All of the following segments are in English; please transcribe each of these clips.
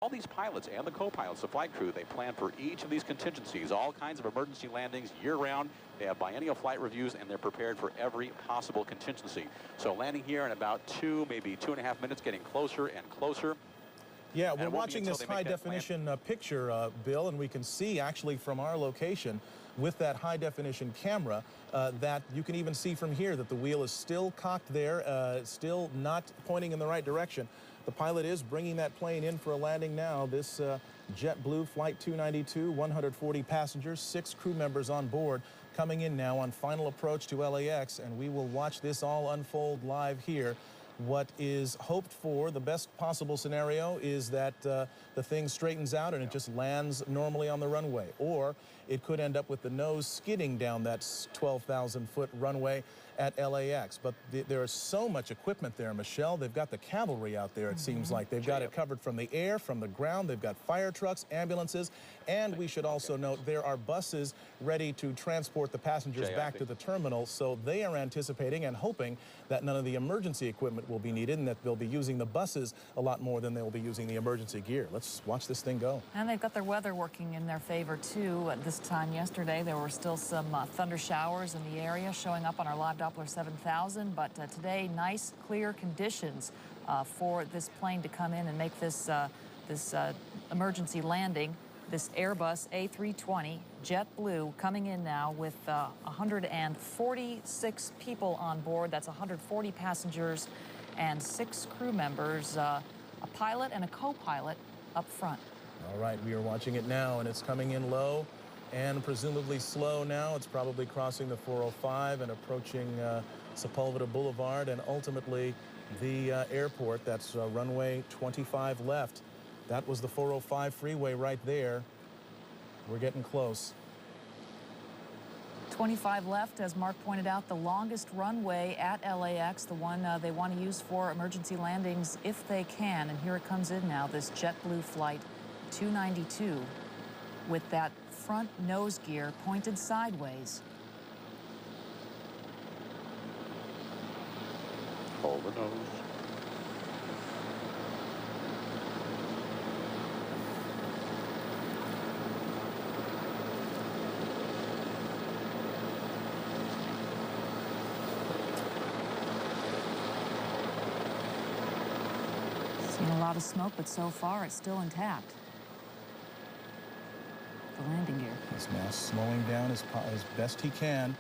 All these pilots and the co-pilots, the flight crew, they plan for each of these contingencies, all kinds of emergency landings year-round. They have biennial flight reviews, and they're prepared for every possible contingency. So landing here in about 2, maybe 2.5 minutes, getting closer and closer. Yeah, we're watching this high-definition picture, Bill, and we can see actually from our location with that high-definition camera that you can even see from here that the wheel is still cocked there, still not pointing in the right direction. The pilot is bringing that plane in for a landing now. This JetBlue Flight 292, 140 passengers, 6 crew members on board, coming in now on final approach to LAX, and we will watch this all unfold live here. What is hoped for, the best possible scenario, is that the thing straightens out and it just lands normally on the runway. Or it could end up with the nose skidding down that 12,000-foot runway at LAX. But there is so much equipment there, Michelle. They've got the cavalry out there, it seems like. They've got it covered from the air, from the ground. They've got fire trucks, ambulances, and we should also note there are buses ready to transport the passengers back to the terminal. So they are anticipating and hoping that none of the emergency equipment will be needed and that they'll be using the buses a lot more than they'll be using the emergency gear. Let's watch this thing go. And they've got their weather working in their favor, too. At this time yesterday, there were still some thunder showers in the area showing up on our live Doppler 7000, but today, nice, clear conditions for this plane to come in and make this, emergency landing. This Airbus A320 JetBlue coming in now with 146 people on board. That's 140 passengers and 6 crew members, a pilot and a co-pilot up front. All right, we are watching it now, and it's coming in low and presumably slow now. It's probably crossing the 405 and approaching Sepulveda Boulevard and ultimately the airport. That's runway 25 left. That was the 405 freeway right there. We're getting close. 25 left, as Mark pointed out, the longest runway at LAX, the one they want to use for emergency landings if they can. And here it comes in now, this JetBlue Flight 292 with that front nose gear pointed sideways. Hold the nose. Seen a lot of smoke, but so far it's still intact. The landing gear. He's now slowing down as best he can.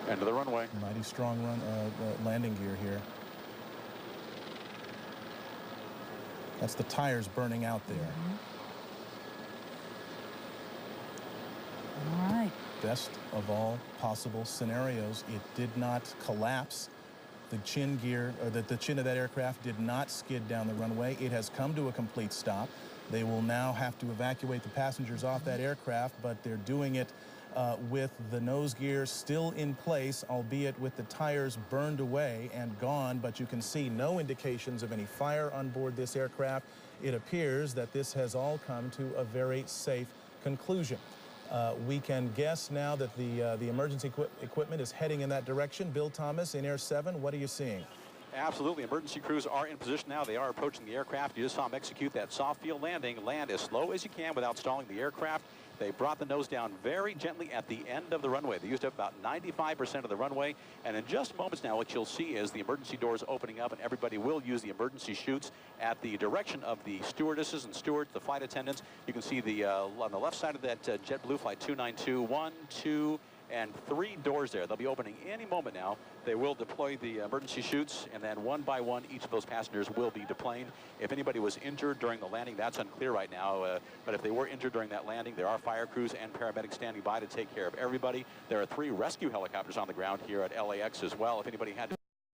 End of the runway. Mighty strong landing gear here. That's the tires burning out there. All right. Best of all possible scenarios, it did not collapse. The chin gear, or the chin of that aircraft did not skid down the runway. It has come to a complete stop. They will now have to evacuate the passengers off that aircraft, but they're doing it with the nose gear still in place, albeit with the tires burned away and gone, but you can see no indications of any fire on board this aircraft. It appears that this has all come to a very safe conclusion. We can guess now that the emergency equipment is heading in that direction. Bill Thomas in Air 7, what are you seeing? Absolutely. Emergency crews are in position now. They are approaching the aircraft. You just saw them execute that soft field landing. Land as slow as you can without stalling the aircraft. They brought the nose down very gently at the end of the runway. They used up about 95% of the runway. And in just moments now, what you'll see is the emergency doors opening up, and everybody will use the emergency chutes at the direction of the stewardesses and stewards, the flight attendants. You can see the on the left side of that JetBlue Flight 292, 1, 2, and 3 doors there. They'll be opening any moment now. They will deploy the emergency chutes, and then one by one, each of those passengers will be deplaned. If anybody was injured during the landing, that's unclear right now. But if they were injured during that landing, there are fire crews and paramedics standing by to take care of everybody. There are 3 rescue helicopters on the ground here at LAX as well. If anybody had to